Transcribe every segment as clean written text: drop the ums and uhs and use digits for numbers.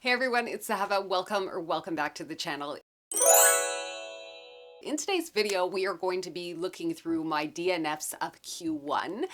Hey everyone, it's Zahava. Welcome back to the channel. In today's video, we are going to be looking through my DNFs of Q1.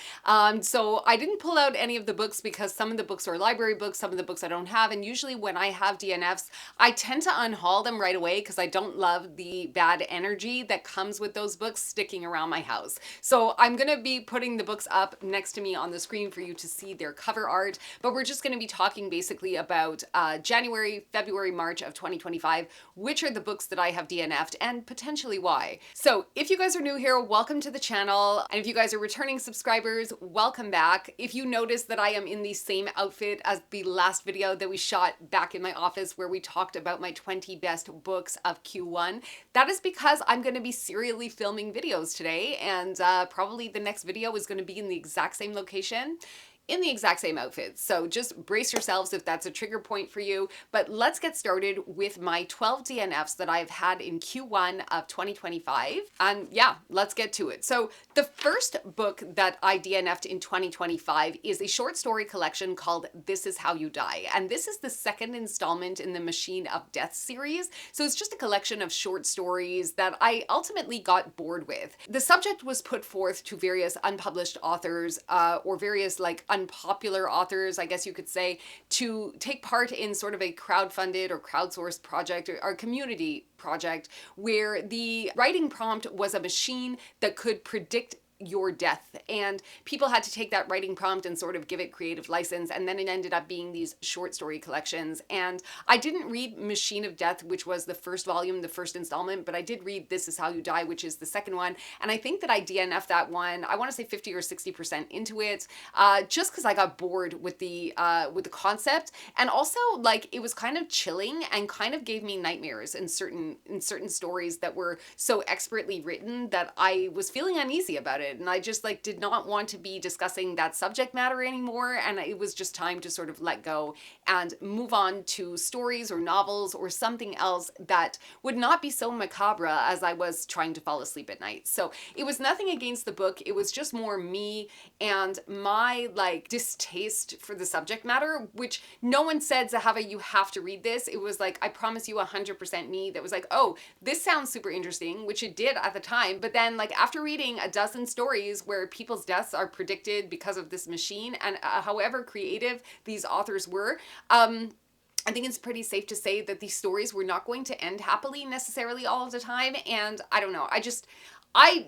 So I didn't pull out any of the books because some of the books are library books, some of the books I don't have, and usually when I have DNFs, I tend to unhaul them right away because I don't love the bad energy that comes with those books sticking around my house. So I'm going to be putting the books up next to me on the screen for you to see their cover art, but we're just going to be talking basically about January, February, March of 2025, which are the books that I have DNF'd and potentially why. So if you guys are new here, welcome to the channel. And if you guys are returning subscribers, welcome back. If you notice that I am in the same outfit as the last video that we shot back in my office where we talked about my 20 best books of Q1, that is because I'm going to be serially filming videos today, and probably the next video is going to be in the exact same location, in the exact same outfit. So just brace yourselves if that's a trigger point for you. But let's get started with my 12 DNFs that I've had in Q1 of 2025. And yeah, let's get to it. So the first book that I DNF'd in 2025 is a short story collection called This Is How You Die. And this is the second installment in the Machine of Death series. So it's just a collection of short stories that I ultimately got bored with. The subject was put forth to various unpublished authors or various unpopular authors, I guess you could say, to take part in sort of a crowdfunded or crowdsourced project or community project where the writing prompt was a machine that could predict your death, and people had to take that writing prompt and sort of give it creative license, and then it ended up being these short story collections. And I didn't read Machine of Death, which was the first volume, the first installment, but I did read This Is How You Die, which is the second one, and I think that I DNF'd that one, I want to say 50 or 60% into it, just because I got bored with the concept, and also it was kind of chilling and kind of gave me nightmares in certain stories that were so expertly written that I was feeling uneasy about it. And I just did not want to be discussing that subject matter anymore, and it was just time to sort of let go and move on to stories or novels or something else that would not be so macabre as I was trying to fall asleep at night. So it was nothing against the book, it was just more me and my distaste for the subject matter, which no one said, Zahava, you have to read this. It was I promise you 100% me that was oh, this sounds super interesting, which it did at the time. But then after reading a dozen stories where people's deaths are predicted because of this machine, and however creative these authors were, I think it's pretty safe to say that these stories were not going to end happily necessarily all of the time. And I don't know, I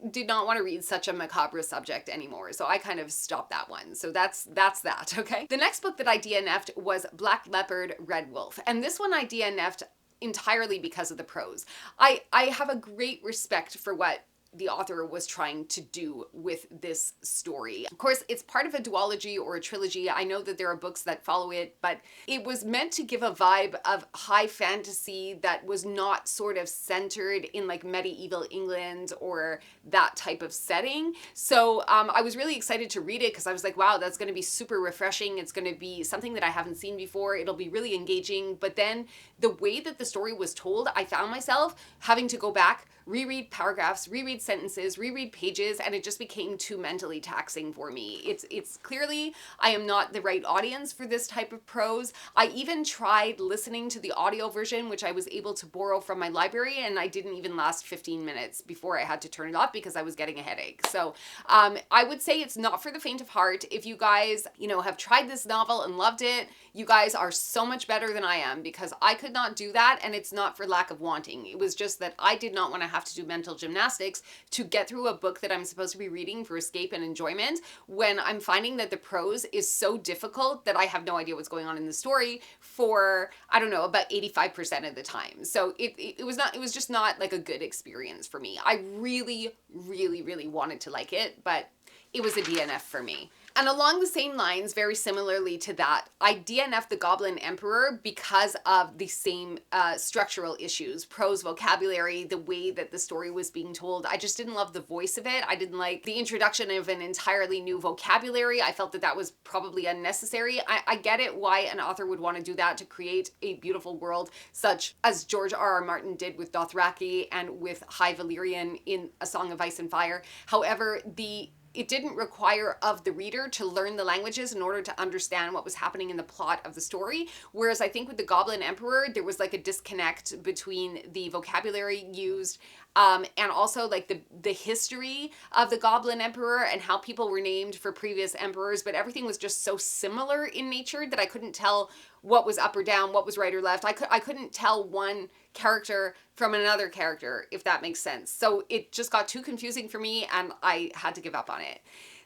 did not want to read such a macabre subject anymore, so I kind of stopped that one. So that's that, okay? The next book that I DNF'd was Black Leopard, Red Wolf, and this one I DNF'd entirely because of the prose. I have a great respect for what the author was trying to do with this story. Of course, it's part of a duology or a trilogy. I know that there are books that follow it, but it was meant to give a vibe of high fantasy that was not sort of centered in medieval England or that type of setting. So I was really excited to read it because I was wow, that's going to be super refreshing. It's going to be something that I haven't seen before. It'll be really engaging. But then the way that the story was told, I found myself having to go back, reread paragraphs, reread sentences, reread pages, and it just became too mentally taxing for me. It's clearly I am not the right audience for this type of prose. I even tried listening to the audio version, which I was able to borrow from my library, and I didn't even last 15 minutes before I had to turn it off because I was getting a headache. So I would say it's not for the faint of heart. If you guys, have tried this novel and loved it, you guys are so much better than I am, because I could not do that, and it's not for lack of wanting. It was just that I did not want to have to do mental gymnastics to get through a book that I'm supposed to be reading for escape and enjoyment when I'm finding that the prose is so difficult that I have no idea what's going on in the story for, I don't know, about 85% of the time. So it was just not a good experience for me. I really, really, really wanted to like it, but it was a DNF for me. And along the same lines, very similarly to that, I DNF'd the Goblin Emperor because of the same structural issues, prose, vocabulary, the way that the story was being told. I just didn't love the voice of it. I didn't like the introduction of an entirely new vocabulary. I felt that that was probably unnecessary. I get it why an author would want to do that to create a beautiful world, such as George R.R. Martin did with Dothraki and with High Valyrian in A Song of Ice and Fire. However, the it didn't require of the reader to learn the languages in order to understand what was happening in the plot of the story. Whereas I think with the Goblin Emperor, there was like a disconnect between the vocabulary used and also like the history of the Goblin Emperor and how people were named for previous emperors, but everything was just so similar in nature that I couldn't tell what was up or down, what was right or left. I couldn't tell one character from another character, if that makes sense. So it just got too confusing for me and I had to give up on it.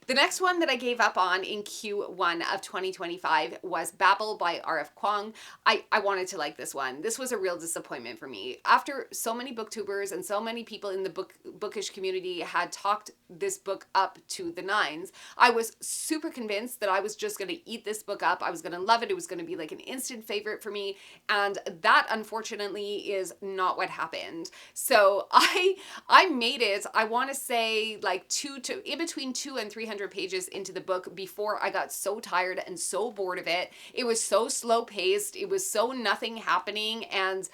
The next one that I gave up on in Q1 of 2025 was Babel by R.F. Kuang. I wanted to like this one. This was a real disappointment for me. After so many booktubers and so many people in the bookish community had talked this book up to the nines, I was super convinced that I was just going to eat this book up. I was going to love it. It was going to be like an instant favorite for me. And that, unfortunately, is not what happened. So I made it, I want to say, like in between 200 and 300 pages into the book before I got so tired and so bored of it. It was so slow paced. It was so nothing happening. And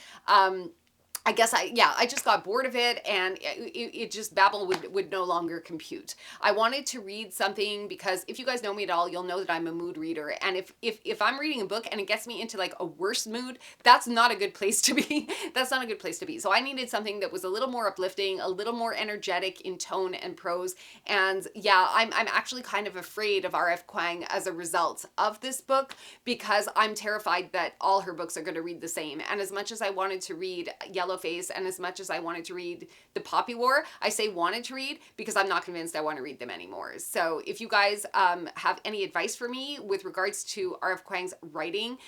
I guess I just got bored of it, and it just, Babel would no longer compute. I wanted to read something because if you guys know me at all, you'll know that I'm a mood reader. And if I'm reading a book and it gets me into like a worse mood, that's not a good place to be. That's not a good place to be. So I needed something that was a little more uplifting, a little more energetic in tone and prose. And yeah, I'm actually kind of afraid of R.F. Kuang as a result of this book because I'm terrified that all her books are going to read the same. And as much as I wanted to read Yellow Face, and as much as I wanted to read The Poppy War, I say wanted to read because I'm not convinced I want to read them anymore. So if you guys have any advice for me with regards to R.F. Kuang's writing,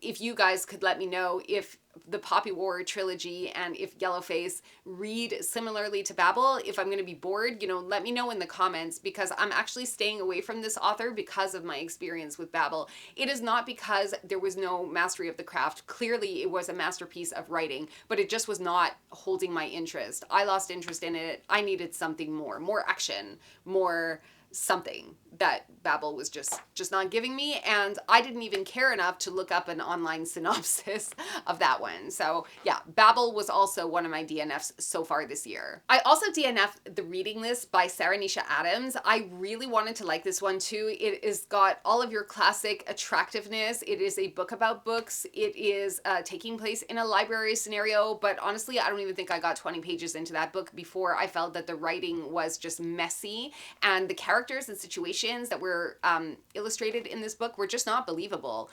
if you guys could let me know if the Poppy War trilogy and if Yellowface read similarly to Babel, if I'm going to be bored, let me know in the comments, because I'm actually staying away from this author because of my experience with Babel. It is not because there was no mastery of the craft. Clearly it was a masterpiece of writing, but it just was not holding my interest. I lost interest in it. I needed something more action, more something that Babel was just not giving me, and I didn't even care enough to look up an online synopsis of that one. So yeah, Babel was also one of my DNFs so far this year. I also DNF'd The Reading List by Sarah Nisha Adams. I really wanted to like this one too. It has got all of your classic attractiveness. It is a book about books. It is taking place in a library scenario, but honestly, I don't even think I got 20 pages into that book before I felt that the writing was just messy, and the characters and situations that were illustrated in this book were just not believable.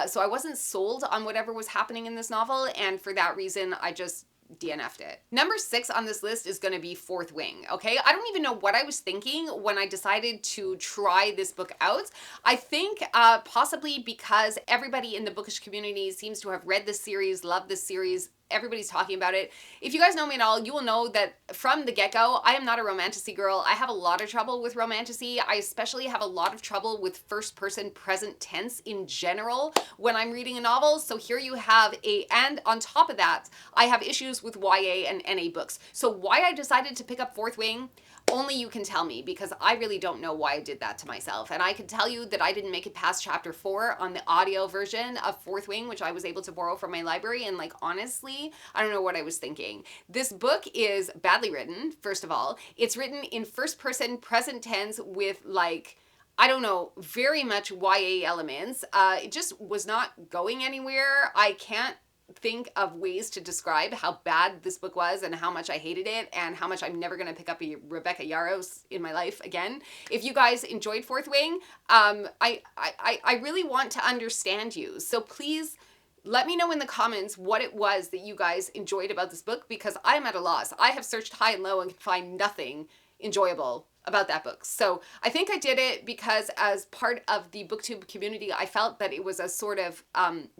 So I wasn't sold on whatever was happening in this novel, and for that reason, I just DNF'd it. Number 6 on this list is going to be Fourth Wing, okay? I don't even know what I was thinking when I decided to try this book out. I think possibly because everybody in the bookish community seems to have read this series, loved this series, everybody's talking about it. If you guys know me at all, you will know that from the get-go, I am not a romantasy girl. I have a lot of trouble with romantasy. I especially have a lot of trouble with first-person present tense in general when I'm reading a novel. So here you have and on top of that, I have issues with YA and NA books. So why I decided to pick up Fourth Wing, only you can tell me, because I really don't know why I did that to myself. And I can tell you that I didn't make it past chapter 4 on the audio version of Fourth Wing, which I was able to borrow from my library. And like, honestly, I don't know what I was thinking. This book is badly written, first of all. It's written in first person present tense with like, I don't know, very much YA elements. It just was not going anywhere. I can't think of ways to describe how bad this book was and how much I hated it and how much I'm never going to pick up a Rebecca Yarros in my life again. If you guys enjoyed Fourth Wing, I really want to understand you. So please let me know in the comments what it was that you guys enjoyed about this book, because I'm at a loss. I have searched high and low and can find nothing enjoyable about that book. So I think I did it because as part of the booktube community, I felt that it was a sort of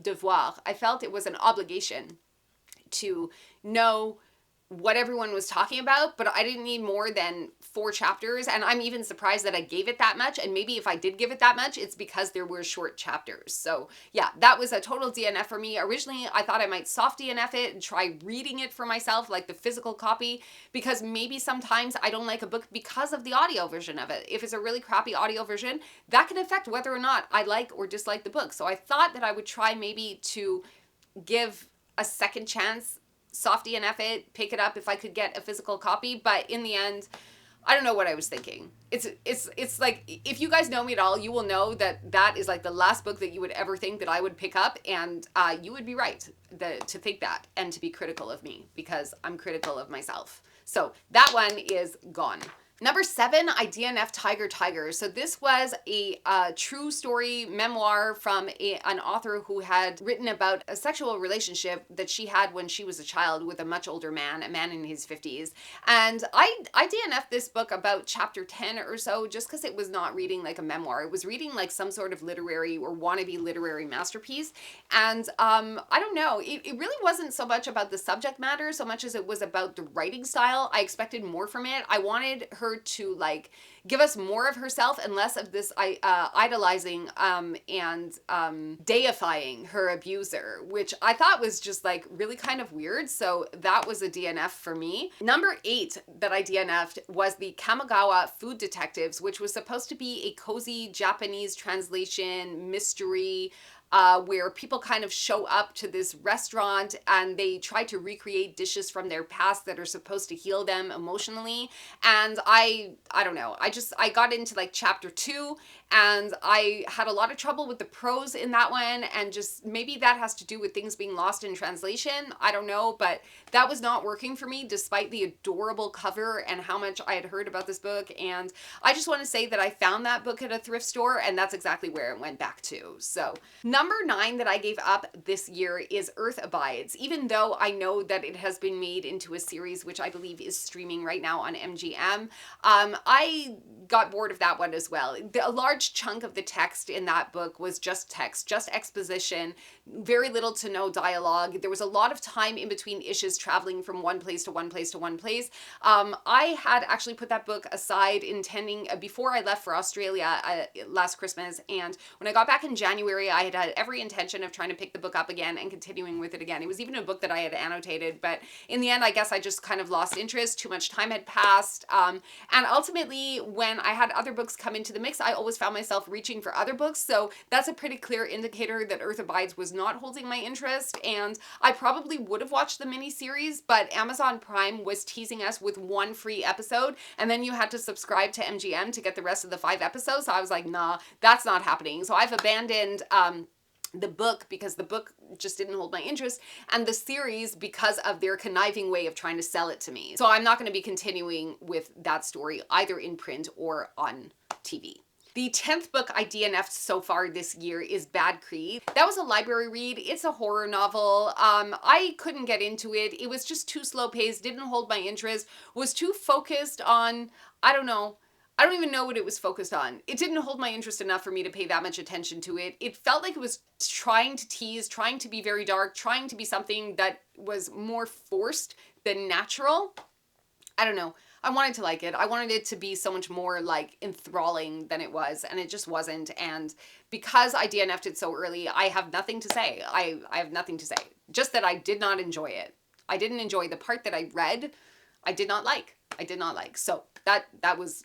devoir. I felt it was an obligation to know what everyone was talking about, but I didn't need more than 4 chapters, and I'm even surprised that I gave it that much, and maybe if I did give it that much, it's because there were short chapters. So yeah, that was a total DNF for me. Originally, I thought I might soft DNF it and try reading it for myself, like the physical copy, because maybe sometimes I don't like a book because of the audio version of it. If it's a really crappy audio version, that can affect whether or not I like or dislike the book. So I thought that I would try maybe to give a second chance, soft DNF it, pick it up if I could get a physical copy, but in the end, I don't know what I was thinking. It's like, if you guys know me at all, you will know that that is like the last book that you would ever think that I would pick up, and you would be right to think that and to be critical of me, because I'm critical of myself. So that one is gone. Number 7, I DNF Tiger Tiger. So this was a true story memoir from an author who had written about a sexual relationship that she had when she was a child with a much older man, a man in his 50s. And I DNF'd this book about chapter 10 or so, just because it was not reading like a memoir. It was reading like some sort of literary or wannabe literary masterpiece. And I don't know, it really wasn't so much about the subject matter so much as it was about the writing style. I expected more from it. I wanted her to like give us more of herself and less of this idolizing and deifying her abuser, which I thought was just like really kind of weird. So that was a DNF for me. Number 8 that I DNF'd was the Kamogawa Food Detectives, which was supposed to be a cozy Japanese translation mystery where people kind of show up to this restaurant and they try to recreate dishes from their past that are supposed to heal them emotionally. And I don't know, I got into like chapter 2 and I had a lot of trouble with the prose in that one, and just maybe that has to do with things being lost in translation. I don't know, but that was not working for me despite the adorable cover and how much I had heard about this book. And I just want to say that I found that book at a thrift store, and that's exactly where it went back to. So number 9 that I gave up this year is Earth Abides, even though I know that it has been made into a series, which I believe is streaming right now on MGM. I got bored of that one as well. A large chunk of the text in that book was just text, just exposition, very little to no dialogue. There was a lot of time in between issues traveling from one place to one place to one place. I had actually put that book aside intending, before I left for Australia last Christmas, and when I got back in January, I had every intention of trying to pick the book up again and continuing with it again. It was even a book that I had annotated, but in the end, I guess I just kind of lost interest. Too much time had passed. And ultimately, when I had other books come into the mix, I always found myself reaching for other books. So that's a pretty clear indicator that Earth Abides was not holding my interest. And I probably would have watched the miniseries, but Amazon Prime was teasing us with one free episode, and then you had to subscribe to MGM to get the rest of the 5 episodes. So I was like, nah, that's not happening. So I've abandoned the book because the book just didn't hold my interest, and the series because of their conniving way of trying to sell it to me. So I'm not going to be continuing with that story either in print or on TV. The 10th book I DNF'd so far this year is Bad Cree. That was a library read. It's a horror novel. I couldn't get into it. It was just too slow paced, didn't hold my interest, was too focused on, I don't know, I don't even know what it was focused on. It didn't hold my interest enough for me to pay that much attention to it. It felt like it was trying to tease, trying to be very dark, trying to be something that was more forced than natural. I don't know. I wanted to like it. I wanted it to be so much more like enthralling than it was, and it just wasn't. And because I DNF'd it so early, I have nothing to say. I have nothing to say. Just that I did not enjoy it. I didn't enjoy the part that I read. I did not like. So that was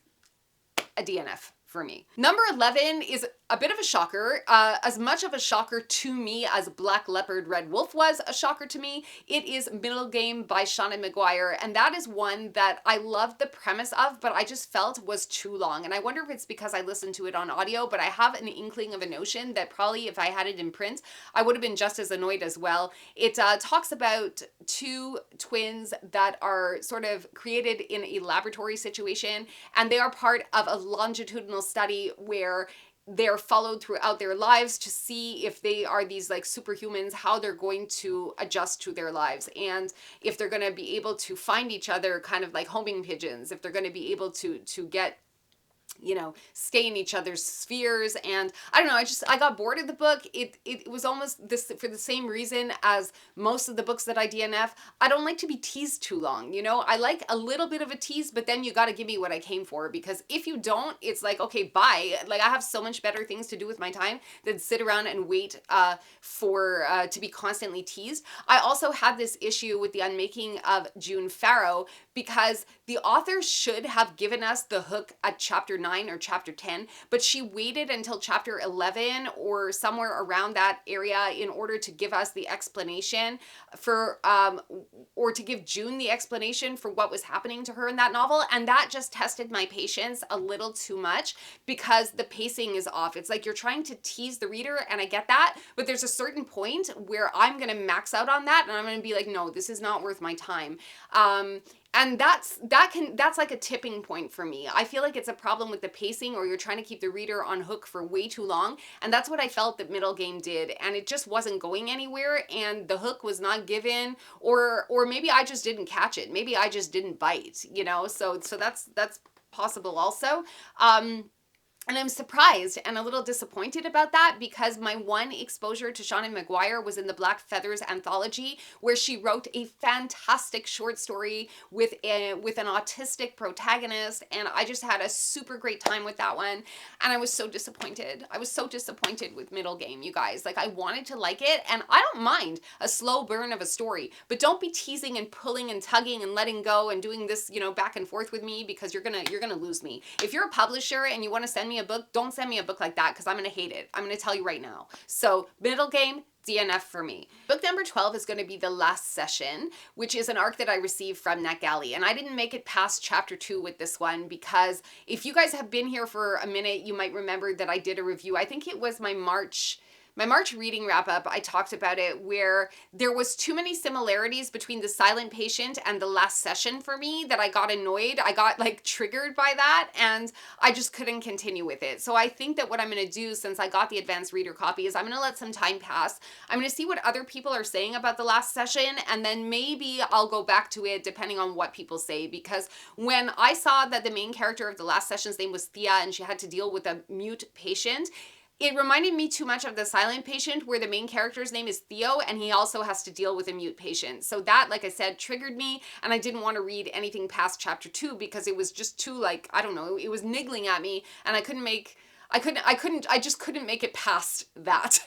a DNF for me. Number 11 is a bit of a shocker. As much of a shocker to me as Black Leopard Red Wolf was a shocker to me, it is Middlegame by Seanan McGuire, and that is one that I loved the premise of, but I just felt was too long. And I wonder if it's because I listened to it on audio, but I have an inkling of a notion that probably if I had it in print, I would have been just as annoyed as well. It talks about 2 twins that are sort of created in a laboratory situation, and they are part of a longitudinal study where they're followed throughout their lives to see if they are these like superhumans, how they're going to adjust to their lives, and if they're going to be able to find each other kind of like homing pigeons, if they're going to be able to get, you know, stay in each other's spheres. And I don't know, I got bored of the book. It was almost this for the same reason as most of the books that I DNF. I don't like to be teased too long, you know? I like a little bit of a tease, but then you got to give me what I came for, because if you don't, it's like, okay, bye. Like, I have so much better things to do with my time than sit around and wait to be constantly teased. I also had this issue with the unmaking of June Farrow, because the author should have given us the hook at chapter 9 9 or chapter 10, but she waited until chapter 11 or somewhere around that area in order to give us the explanation for, or to give June the explanation for what was happening to her in that novel. And that just tested my patience a little too much because the pacing is off. It's like you're trying to tease the reader, and I get that, but there's a certain point where I'm going to max out on that and I'm going to be like, no, this is not worth my time. And that's like a tipping point for me. I feel like it's a problem with the pacing, or you're trying to keep the reader on hook for way too long. And that's what I felt that Middlegame did. And it just wasn't going anywhere, and the hook was not given, or maybe I just didn't catch it. Maybe I just didn't bite, you know? So that's possible also. And I'm surprised and a little disappointed about that, because my one exposure to Seanan McGuire was in the Black Feathers anthology, where she wrote a fantastic short story with an autistic protagonist, and I just had a super great time with that one. And I was so disappointed. I was so disappointed with Middlegame, you guys. Like, I wanted to like it, and I don't mind a slow burn of a story, but don't be teasing and pulling and tugging and letting go and doing this, you know, back and forth with me, because you're gonna lose me. If you're a publisher and you want to send me a book, don't send me a book like that, because I'm going to hate it. I'm going to tell you right now. So Middlegame, DNF for me. Book number 12 is going to be The Last Session, which is an arc that I received from NetGalley. And I didn't make it past chapter 2 with this one, because if you guys have been here for a minute, you might remember that I did a review. I think it was my March reading wrap up. I talked about it, where there was too many similarities between The Silent Patient and The Last Session for me that I got annoyed. I got like triggered by that, and I just couldn't continue with it. So I think that what I'm going to do, since I got the advanced reader copy, is I'm going to let some time pass. I'm going to see what other people are saying about The Last Session, and then maybe I'll go back to it depending on what people say. Because when I saw that the main character of The Last Session's name was Thea and she had to deal with a mute patient, it reminded me too much of The Silent Patient, where the main character's name is Theo and he also has to deal with a mute patient. So that, like I said, triggered me, and I didn't want to read anything past chapter 2 because it was just too, like, I don't know, it was niggling at me, and I just couldn't make it past that.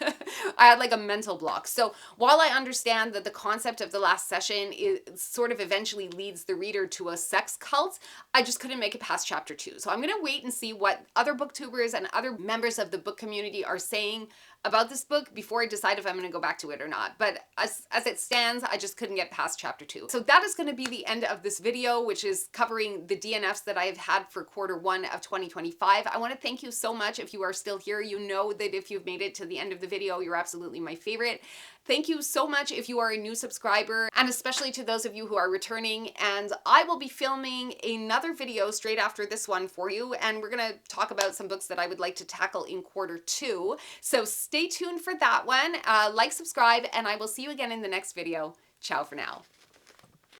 I had like a mental block. So while I understand that the concept of The Last Session is sort of eventually leads the reader to a sex cult, I just couldn't make it past chapter 2. So I'm going to wait and see what other booktubers and other members of the book community are saying about this book before I decide if I'm going to go back to it or not. But as it stands, I just couldn't get past chapter 2. So that is going to be the end of this video, which is covering the DNFs that I've had for Q1 of 2025. I want to thank you so much if you are still here. You know that if you've made it to the end of the video, you're absolutely my favorite. Thank you so much if you are a new subscriber, and especially to those of you who are returning. And I will be filming another video straight after this one for you, and we're going to talk about some books that I would like to tackle in Q2. So stay tuned for that one. Like, subscribe, and I will see you again in the next video. Ciao for now.